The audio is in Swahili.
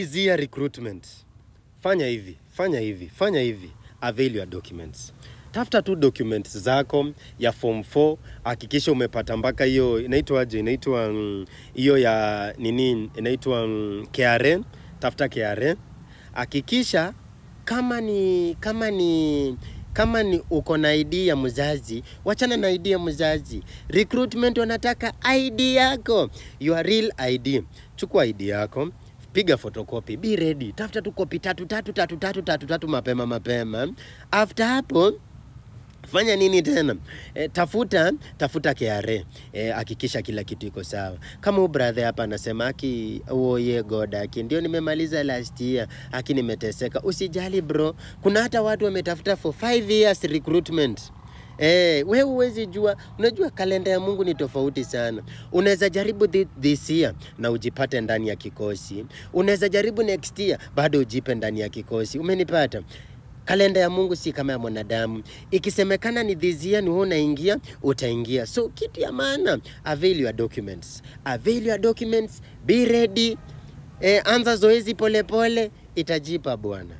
Easier recruitment. Fanya hivi. Avail your documents. Tafuta tu documents zako ya form 4, hakikisha umepata mpaka hiyo inaitwa hiyo ya nini inaitwa KRA, tafuta KRA. Hakikisha kama ni uko na ID ya mzazi, wachana na ID ya mzazi. Recruitment wanataka ID yako, your real ID. Chukua ID yako, piga photocopy, be ready. Tafuta tu copy tatu mapema. After hapo fanya nini tena? Tafuta KRA. Hakikisha kila kitu iko sawa. Kama brother hapa anasema God ndio nimemaliza last year, nimeteseka. Usijali bro. Kuna hata watu wametafuta for 5 years recruitment. Wewe huwezi jua, unajua kalenda ya Mungu ni tofauti sana. Unaweza jaribu this year na ujipate ndani ya kikosi. Unaweza jaribu next year bado ujipe ndani ya kikosi. Umenipata? Kalenda ya Mungu si kama ya mwanadamu. Ikisemekana ni this year ni wewe unaingia, utaingia. So kitu ya maana, avail your documents. Be ready. Anza zoezi pole itajipa bwana.